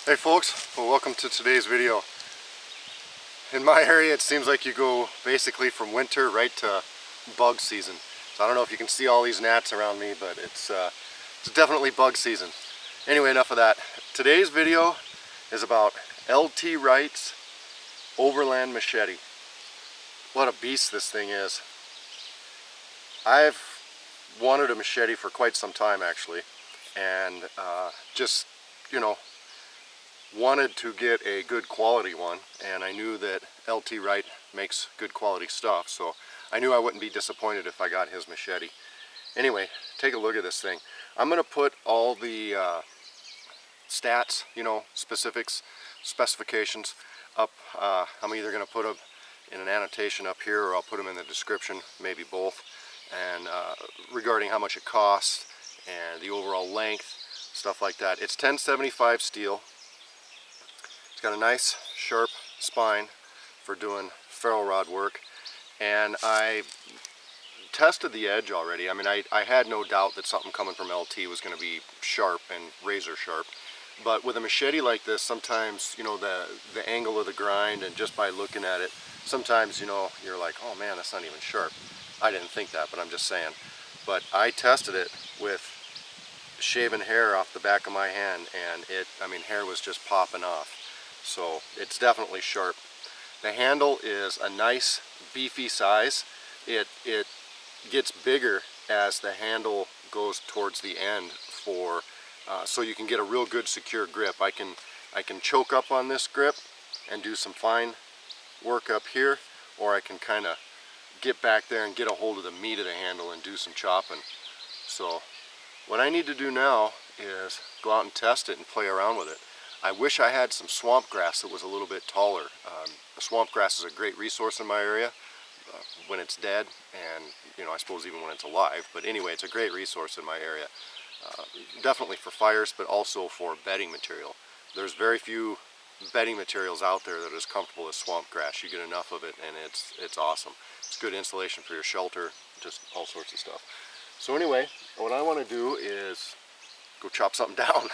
Hey folks, well, welcome to today's video. In my area it seems like you go basically from winter right to bug season. So I don't know if you can see all these gnats around me, but it's definitely bug season. Anyway, enough of that. Today's video is about LT Wright's Overland Machete. What a beast this thing is. I've wanted a machete for quite some time actually, and just, you know, wanted to get a good quality one, and I knew that LT Wright makes good quality stuff, so I knew I wouldn't be disappointed if I got his machete. Anyway, take a look at this thing. I'm going to put all the stats, you know, specifications up. I'm either going to put them in an annotation up here, or I'll put them in the description, maybe both, and regarding how much it costs and the overall length, stuff like that. It's 1075 steel. It's got a nice sharp spine for doing ferro rod work, and I tested the edge already. I mean, I had no doubt that something coming from LT was going to be sharp and razor sharp, but with a machete like this, sometimes, you know, the angle of the grind, and just by looking at it, sometimes, you know, you're like, oh man, that's not even sharp. I didn't think that, but I'm just saying. But I tested it with shaven hair off the back of my hand, and hair was just popping off. So it's definitely sharp. The handle is a nice beefy size. It gets bigger as the handle goes towards the end, so you can get a real good secure grip. I can choke up on this grip and do some fine work up here, or I can kind of get back there and get a hold of the meat of the handle and do some chopping. So what I need to do now is go out and test it and play around with it. I wish I had some swamp grass that was a little bit taller. The swamp grass is a great resource in my area when it's dead, and, you know, I suppose even when it's alive. But anyway, it's a great resource in my area. Definitely for fires, but also for bedding material. There's very few bedding materials out there that are as comfortable as swamp grass. You get enough of it, and it's awesome. It's good insulation for your shelter, just all sorts of stuff. So anyway, what I want to do is go chop something down.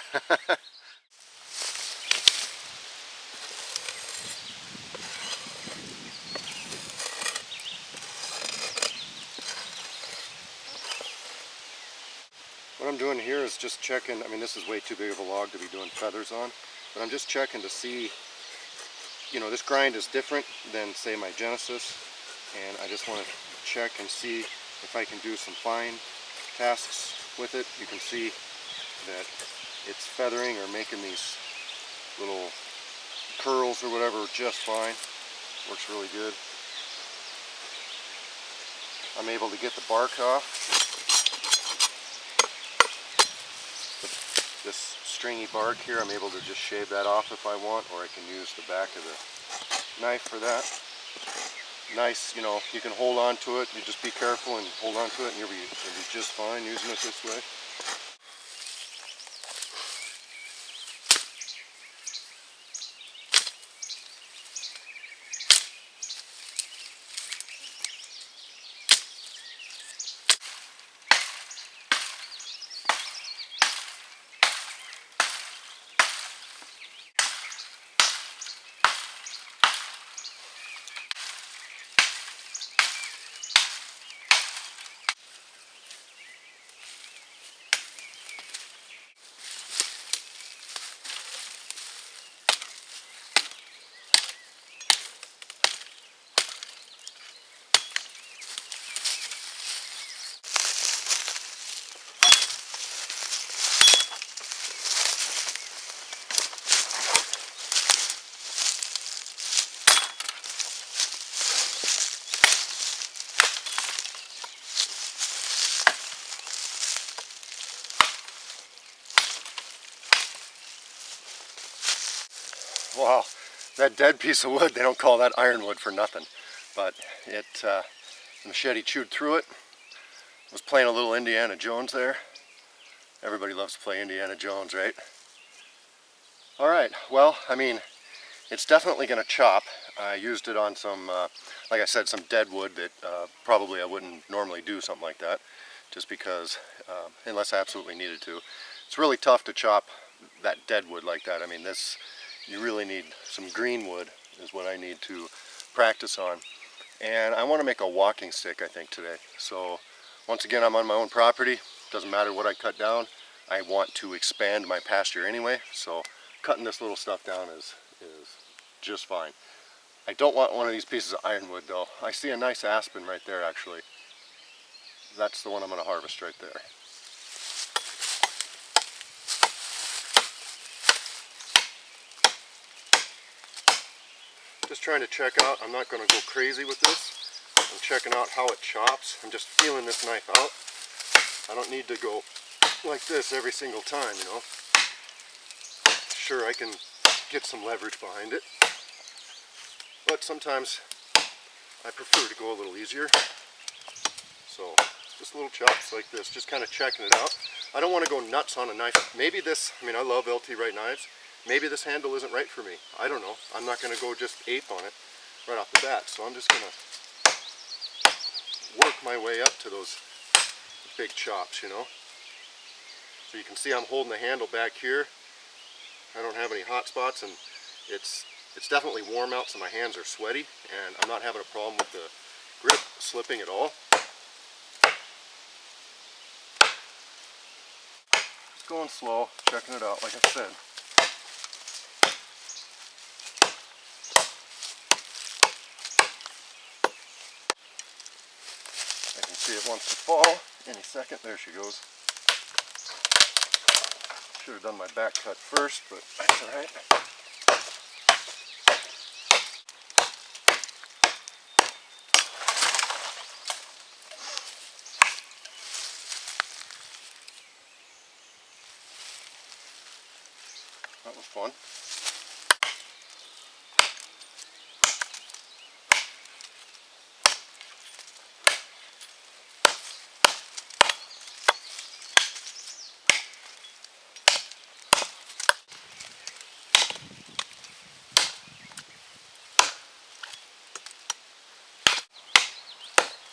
What I'm doing here is just checking. I mean, this is way too big of a log to be doing feathers on, but I'm just checking to see, you know, this grind is different than, say, my Genesis, and I just want to check and see if I can do some fine tasks with it. You can see that it's feathering or making these little curls or whatever just fine. Works really good. I'm able to get the bark off. This stringy bark here, I'm able to just shave that off if I want, or I can use the back of the knife for that. Nice, you know, you can hold on to it. You just be careful and hold on to it, and you'll be just fine using it this way. Wow, that dead piece of wood, they don't call that ironwood for nothing. But the machete chewed through it. Was playing a little Indiana Jones there. Everybody loves to play Indiana Jones, right? Alright, well, I mean, it's definitely going to chop. I used it on some, like I said, some dead wood that probably I wouldn't normally do something like that, just because, unless I absolutely needed to. It's really tough to chop that dead wood like that. I mean, this, you really need some green wood is what I need to practice on. And I want to make a walking stick, I think, today. So once again, I'm on my own property. Doesn't matter what I cut down. I want to expand my pasture anyway, so cutting this little stuff down is just fine. I don't want one of these pieces of ironwood though. I see a nice aspen right there actually. That's the one I'm going to harvest right there. Just trying to check out, I'm not going to go crazy with this. I'm checking out how it chops. I'm just feeling this knife out. I don't need to go like this every single time, you know. Sure, I can get some leverage behind it, but sometimes I prefer to go a little easier. So just little chops like this, just kind of checking it out. I don't want to go nuts on a knife. Maybe this, I mean, I love LT Wright knives. Maybe this handle isn't right for me. I don't know. I'm not going to go just ape on it right off the bat. So I'm just going to work my way up to those big chops, you know. So you can see I'm holding the handle back here. I don't have any hot spots, and it's definitely warm out, so my hands are sweaty, and I'm not having a problem with the grip slipping at all. Just going slow, checking it out, like I said. I can see it wants to fall any second. There she goes. Should have done my back cut first, but that's alright. That was fun.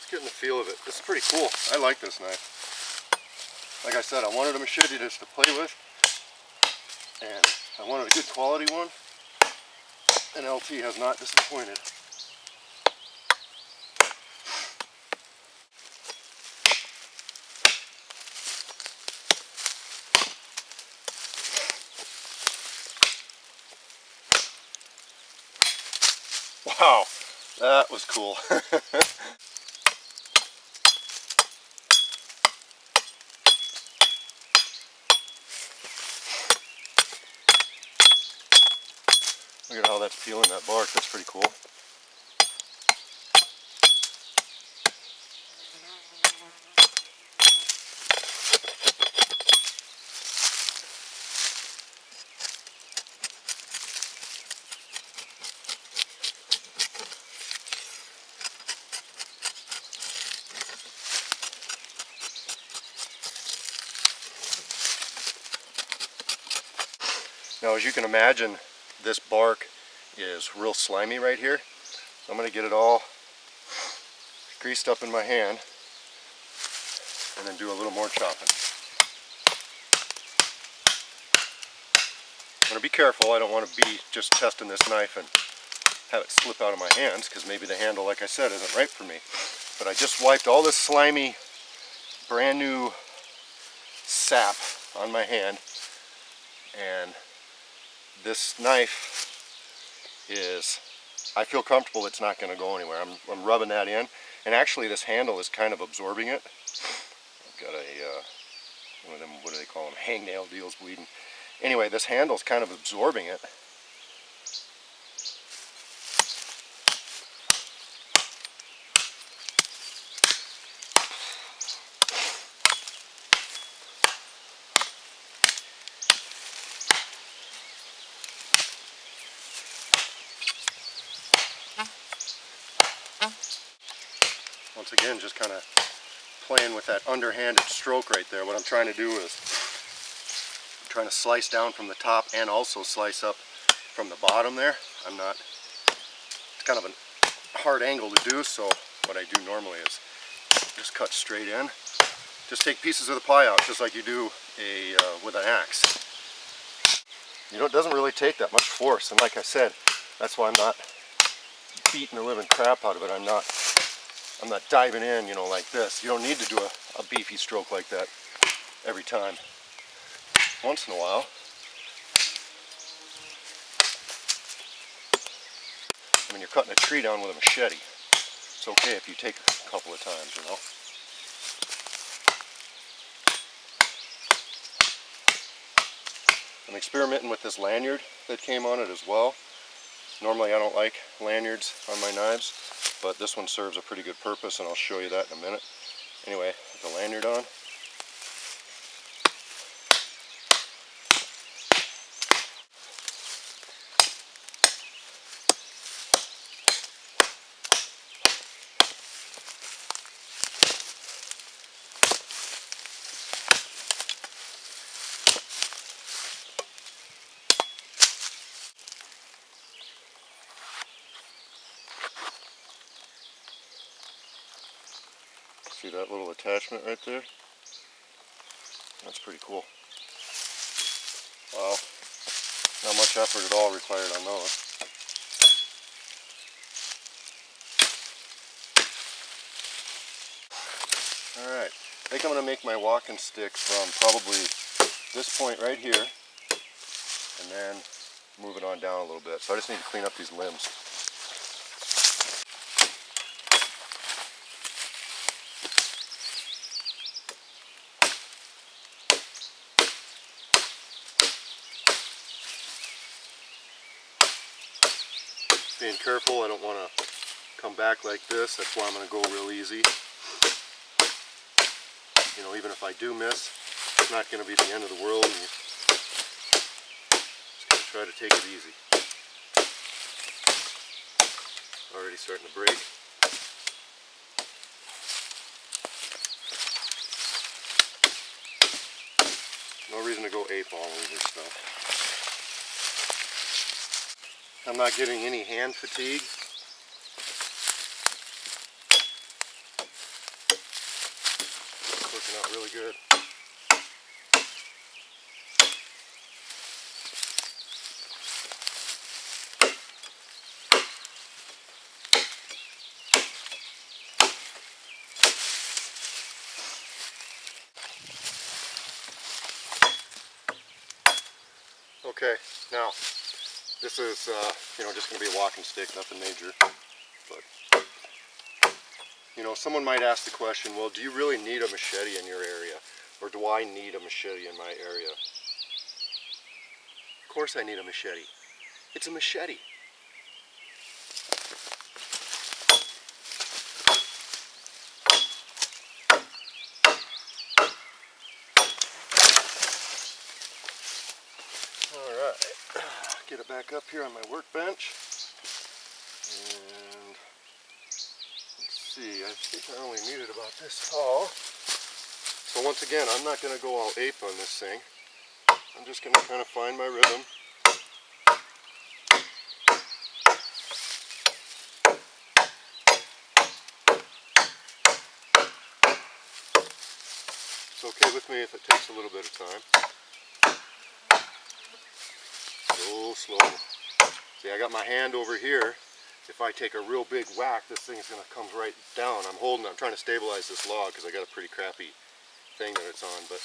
Getting the feel of it. This is pretty cool. I like this knife. Like I said, I wanted a machete just to play with, and I wanted a good quality one, and LT has not disappointed. Wow, that was cool. Look at how that's peeling that bark. That's pretty cool. Now, as you can imagine, this bark is real slimy right here. So I'm going to get it all greased up in my hand and then do a little more chopping. I'm going to be careful. I don't want to be just testing this knife and have it slip out of my hands, because maybe the handle, like I said, isn't right for me. But I just wiped all this slimy, brand new sap on my hand, and this knife is, I feel comfortable it's not going to go anywhere. I'm rubbing that in, and actually this handle is kind of absorbing it. I've got a, one of them, what do they call them, hangnail deals bleeding. Anyway, this handle's kind of absorbing it. Once again, just kind of playing with that underhanded stroke right there. What I'm trying to do is I'm trying to slice down from the top and also slice up from the bottom there. It's kind of a hard angle to do, so what I do normally is just cut straight in. Just take pieces of the ply out just like you do with an axe. it doesn't really take that much force, and like I said, that's why I'm not beating the living crap out of it. I'm not diving in, you know, like this. You don't need to do a beefy stroke like that every time. Once in a while. I mean, you're cutting a tree down with a machete. It's okay if you take a couple of times, you know. I'm experimenting with this lanyard that came on it as well. Normally I don't like lanyards on my knives, but this one serves a pretty good purpose, and I'll show you that in a minute. Anyway, the lanyard on. See that little attachment right there? That's pretty cool. Wow. Not much effort at all required on those. Alright, I think I'm going to make my walking stick from probably this point right here, and then move it on down a little bit. So I just need to clean up these limbs. Being careful, I don't want to come back like this. That's why I'm going to go real easy. You know, even if I do miss, it's not going to be the end of the world. And you're just going to try to take it easy. Already starting to break. No reason to go ape all over this stuff. I'm not getting any hand fatigue. It's working out really good. Okay, now this is you know, just going to be a walking stick, nothing major. But you know, someone might ask the question, well, do you really need a machete in your area, or do I need a machete in my area? Of course I need a machete. It's a machete. Get it back up here on my workbench, and let's see, I think I only need it about this tall. So once again, I'm not going to go all ape on this thing. I'm just going to kind of find my rhythm. It's okay with me if it takes a little bit of time. Go slow. See, I got my hand over here. If I take a real big whack, this thing is going to come right down. I'm trying to stabilize this log because I got a pretty crappy thing that it's on, but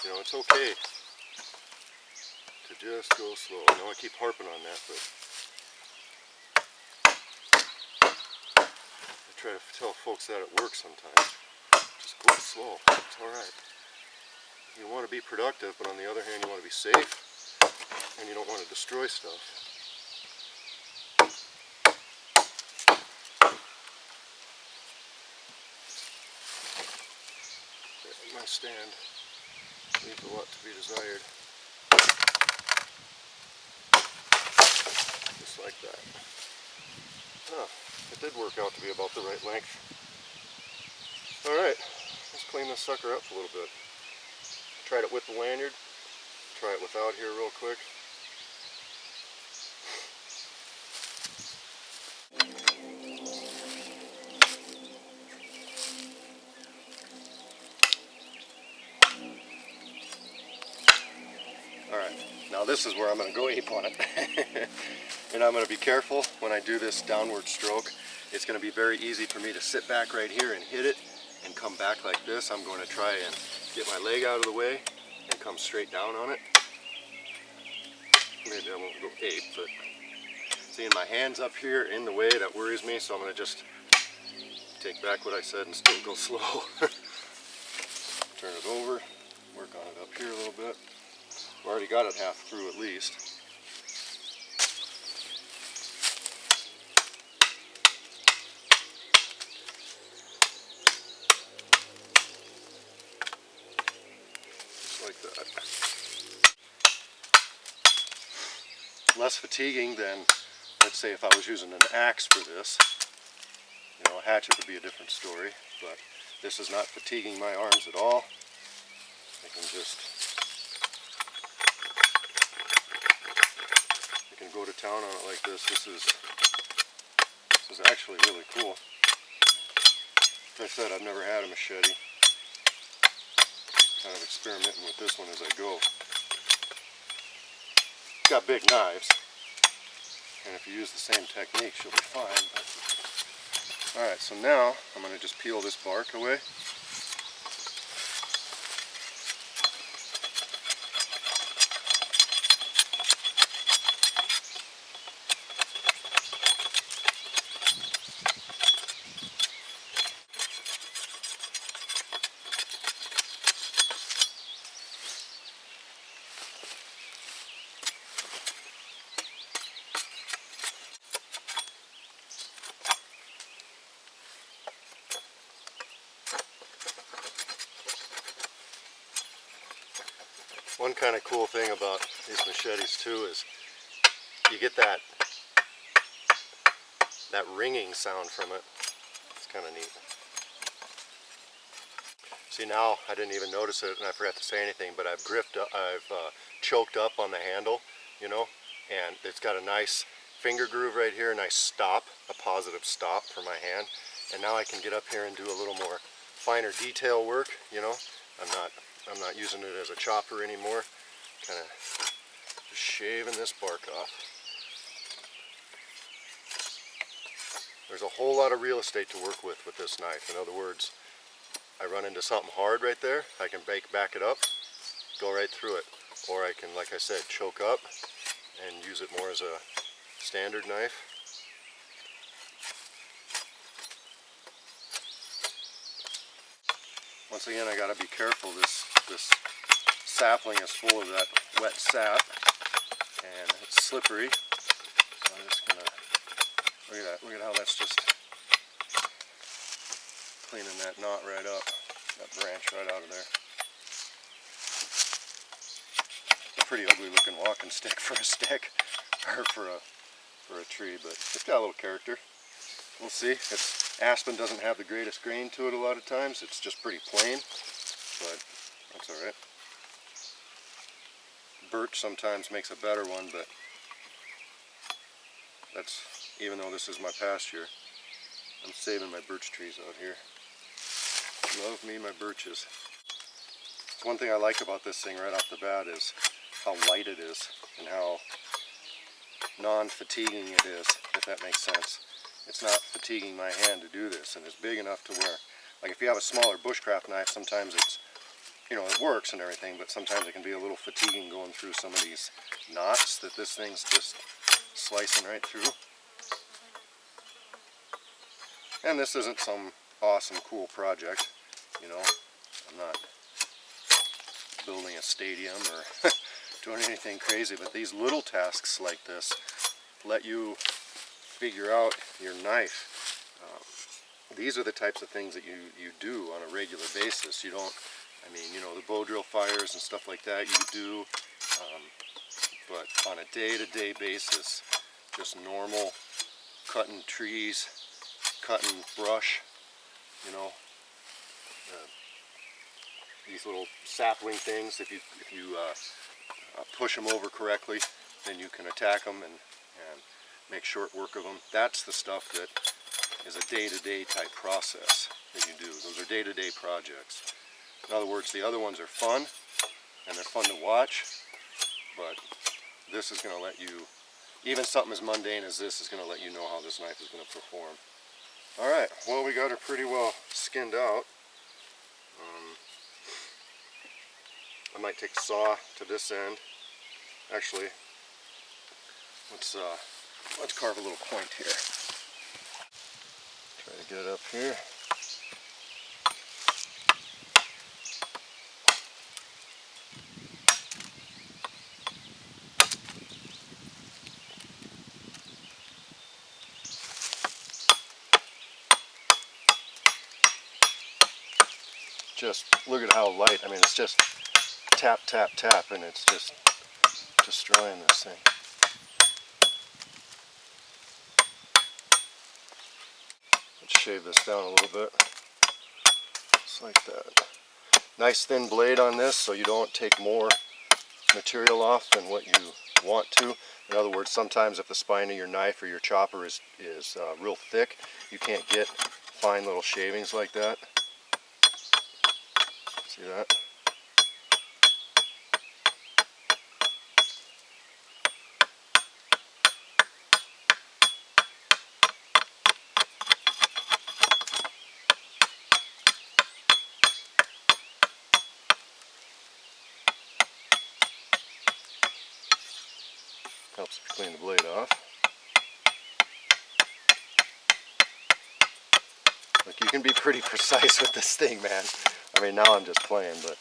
you know, it's okay to just go slow. I know I keep harping on that, but I try to tell folks that at work sometimes. Just go slow. It's alright. You want to be productive, but on the other hand, you want to be safe. And you don't want to destroy stuff. My stand leaves a lot to be desired. Just like that. Huh, it did work out to be about the right length. Alright, let's clean this sucker up a little bit. Tried it with the lanyard. Try it without here real quick. Alright, now this is where I'm going to go ape on it. And I'm going to be careful when I do this downward stroke. It's going to be very easy for me to sit back right here and hit it and come back like this. I'm going to try and get my leg out of the way and come straight down on it. Maybe I won't go ape, but seeing my hands up here in the way, that worries me, so I'm going to just take back what I said and still go slow. Turn it over, work on it up here a little bit. I've already got it half through at least. Just like that. Less fatiguing than, let's say, if I was using an axe for this. You know, a hatchet would be a different story, but this is not fatiguing my arms at all. I can go to town on it like this. This is actually really cool. Like I said, I've never had a machete. Kind of experimenting with this one as I go. It's got big knives, and if you use the same techniques, you'll be fine. Alright, so now I'm going to just peel this bark away. One kind of cool thing about these machetes too is you get that ringing sound from it. It's kind of neat. See, now I didn't even notice it, and I forgot to say anything, but I've choked up on the handle, you know, and it's got a nice finger groove right here, a nice stop, a positive stop for my hand. And now I can get up here and do a little more finer detail work, you know. I'm not using it as a chopper anymore. Kind of just shaving this bark off. There's a whole lot of real estate to work with this knife. In other words, I run into something hard right there, I can back it up, go right through it. Or I can, like I said, choke up and use it more as a standard knife. Once again, I gotta be careful. This sapling is full of that wet sap, and it's slippery. So I'm just gonna look at how that's just cleaning that knot right up, that branch right out of there. It's a pretty ugly looking walking stick for a stick, or for a tree, but it's got a little character. We'll see. Aspen doesn't have the greatest grain to it a lot of times. It's just pretty plain, but that's alright. Birch sometimes makes a better one, but that's, even though this is my pasture, I'm saving my birch trees out here. Love me my birches. One thing I like about this thing right off the bat is how light it is and how non-fatiguing it is, if that makes sense. It's not fatiguing my hand to do this, and it's big enough to where, like if you have a smaller bushcraft knife, sometimes it's, you know, it works and everything, but sometimes it can be a little fatiguing going through some of these knots that this thing's just slicing right through. And this isn't some awesome, cool project, you know. I'm not building a stadium or doing anything crazy, but these little tasks like this let you figure out your knife. These are the types of things that you do on a regular basis. You don't, I mean, you know, the bow drill fires and stuff like that you do, but on a day-to-day basis, just normal cutting trees, cutting brush, you know, these little sapling things, if you push them over correctly, then you can attack them and make short work of them. That's the stuff that is a day-to-day type process that you do. Those are day-to-day projects. In other words, the other ones are fun, and they're fun to watch, but this is going to let you, even something as mundane as this is going to let you know how this knife is going to perform. Alright, well, we got her pretty well skinned out. I might take a saw to this end. Actually, let's carve a little point here. Try to get it up here. Just look at how light. I mean, it's just tap, tap, tap, and it's just destroying this thing. Let's shave this down a little bit, just like that. Nice thin blade on this, so you don't take more material off than what you want to. In other words, sometimes if the spine of your knife or your chopper is real thick, you can't get fine little shavings like that. See that? Helps clean the blade off. Look, you can be pretty precise with this thing, man. I mean, now I'm just playing, but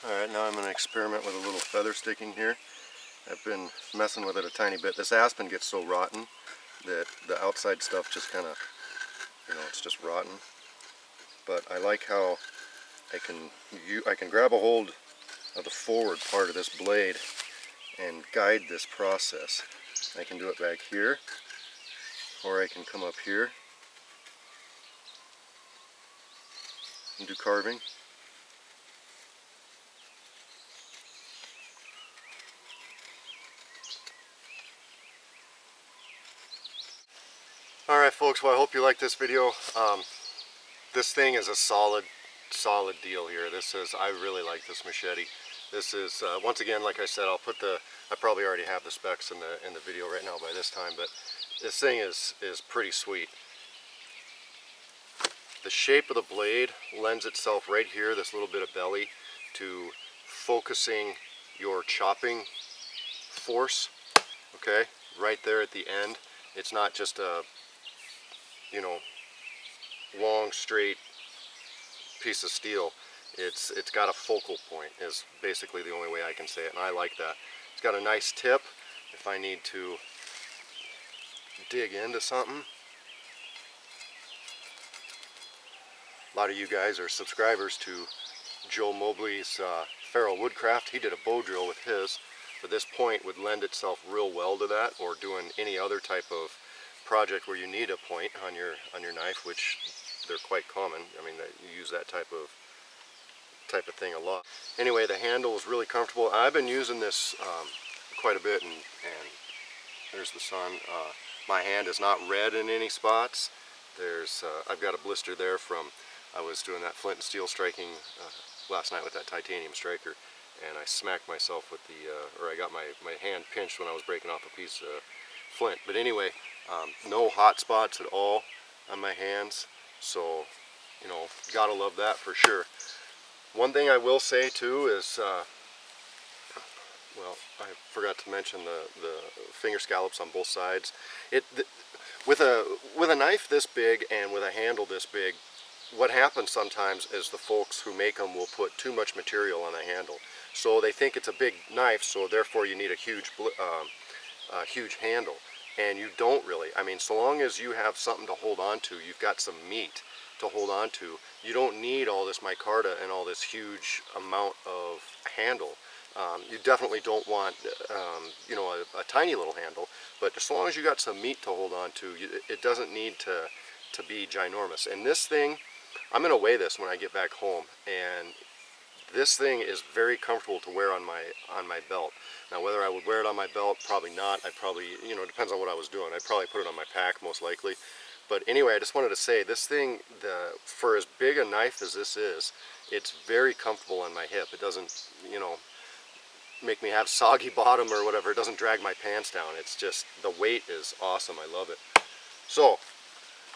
alright, now I'm going to experiment with a little feather sticking here. I've been messing with it a tiny bit. This aspen gets so rotten that the outside stuff just kind of, it's just rotten. But I like how I can grab a hold of the forward part of this blade and guide this process. I can do it back here, or I can come up here and do carving. Alright folks, well I hope you like this video. This thing is a solid deal here. I really like this machete. This is, once again, like I said, I probably already have the specs in the video right now by this time, but this thing is pretty sweet. The shape of the blade lends itself right here, this little bit of belly, to focusing your chopping force, okay, right there at the end. It's not just a, long straight piece of steel. It's got a focal point, is basically the only way I can say it, and I like that. It's got a nice tip if I need to dig into something. A lot of you guys are subscribers to Joe Mobley's Feral Woodcraft. He did a bow drill with his, but this point would lend itself real well to that, or doing any other type of project where you need a point on your knife, which they're quite common. I mean, you use that type of thing a lot. Anyway, the handle is really comfortable. I've been using this quite a bit, and there's the sun. My hand is not red in any spots. I've got a blister there from, I was doing that flint and steel striking last night with that titanium striker, and I smacked myself with or I got my hand pinched when I was breaking off a piece of flint. But anyway, no hot spots at all on my hands, so gotta love that for sure. One thing I will say too is, well, I forgot to mention the finger scallops on both sides. With a knife this big and with a handle this big, what happens sometimes is the folks who make them will put too much material on the handle. So they think it's a big knife, so therefore you need a huge handle. And you don't really. I mean, so long as you have something to hold on to, you've got some meat to hold on to. You don't need all this micarta and all this huge amount of handle. You definitely don't want, you know, a tiny little handle, but as long as you got some meat to hold on to, it doesn't need to be ginormous. And this thing, I'm going to weigh this when I get back home, and this thing is very comfortable to wear on my belt. Now, whether I would wear it on my belt, probably not. I probably, you know, it depends on what I was doing. I'd probably put it on my pack, most likely. But anyway, I just wanted to say, this thing, for as big a knife as this is, it's very comfortable on my hip. It doesn't, you know, make me have soggy bottom or whatever. It doesn't drag my pants down. It's just, the weight is awesome. I love it. So,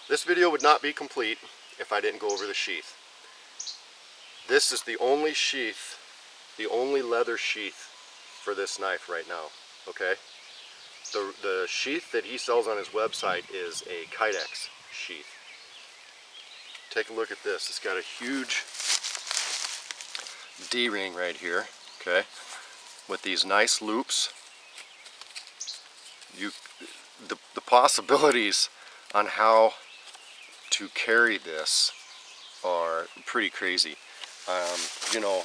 this video would not be complete if I didn't go over the sheath. This is the only sheath, the only leather sheath for this knife right now, okay? The sheath that he sells on his website is a kydex sheath. Take a look at this. It's got a huge D-ring right here, okay? With these nice loops. The possibilities on how to carry this are pretty crazy. You know,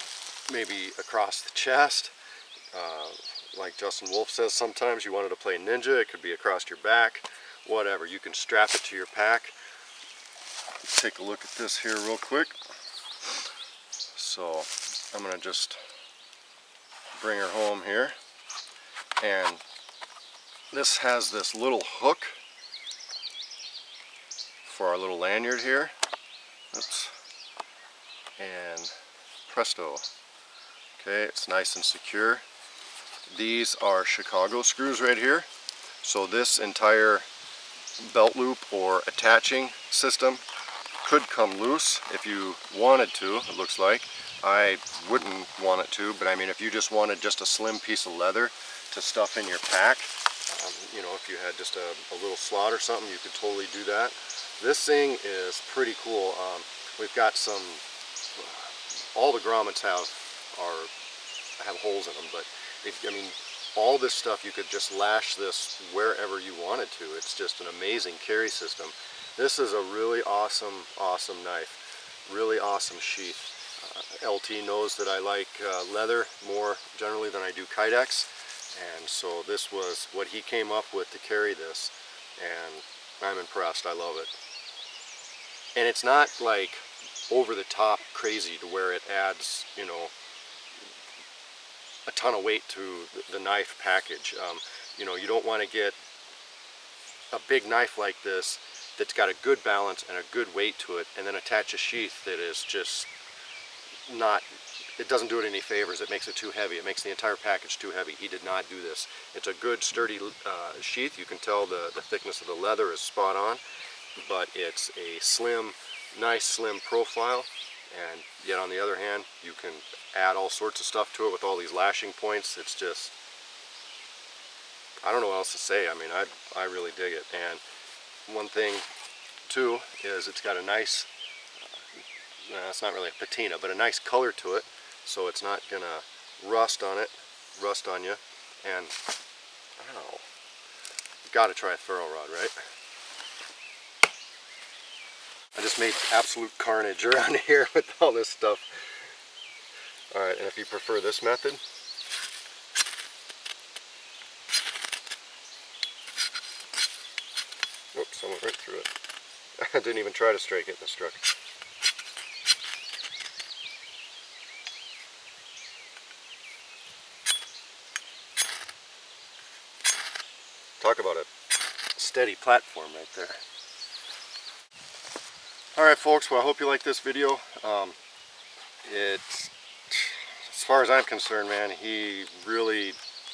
maybe across the chest, like Justin Wolf says sometimes, you wanted to play ninja, it could be across your back, whatever. You can strap it to your pack. Take a look at this here real quick. So I'm going to just bring her home here, and this has this little hook for our little lanyard here. Oops. And presto. Okay, it's nice and secure. These are Chicago screws right here. So this entire belt loop or attaching system could come loose if you wanted to, it looks like. I wouldn't want it to, but I mean, if you just wanted just a slim piece of leather to stuff in your pack, you know, if you had just a little slot or something, you could totally do that. This thing is pretty cool. We've got some, all the grommets have holes in them, but I mean, all this stuff, you could just lash this wherever you wanted to. It's just an amazing carry system. This is a really awesome knife, really awesome sheath. LT knows that I like leather more generally than I do kydex, and so this was what he came up with to carry this, and I'm impressed. I love it. And it's not like over the top crazy to where it adds, you know, a ton of weight to the knife package. You know, you don't want to get a big knife like this that's got a good balance and a good weight to it, and then attach a sheath that is just not, it doesn't do it any favors. It makes it too heavy. It makes the entire package too heavy. He did not do this. It's a good sturdy sheath. You can tell the thickness of the leather is spot on, but it's a slim, nice slim profile, and yet on the other hand, you can add all sorts of stuff to it with all these lashing points. It's just, I don't know what else to say. I mean, I really dig it. And one thing too is it's got a nice, it's not really a patina, but a nice color to it, so it's not gonna rust on you. And I don't know, you've got to try a ferro rod, right? I just made absolute carnage around here with all this stuff. Alright, and if you prefer this method, oops, I went right through it. I didn't even try to strike it and it struck. Talk about a steady platform right there. Alright folks, well I hope you like this video. It's, as far as I'm concerned, man, he really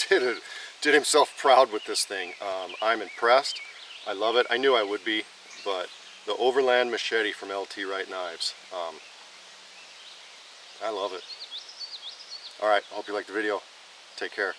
did himself proud with this thing. I'm impressed. I love it. I knew I would be, but the Overland Machete from LT Wright Knives, I love it. Alright, I hope you liked the video. Take care.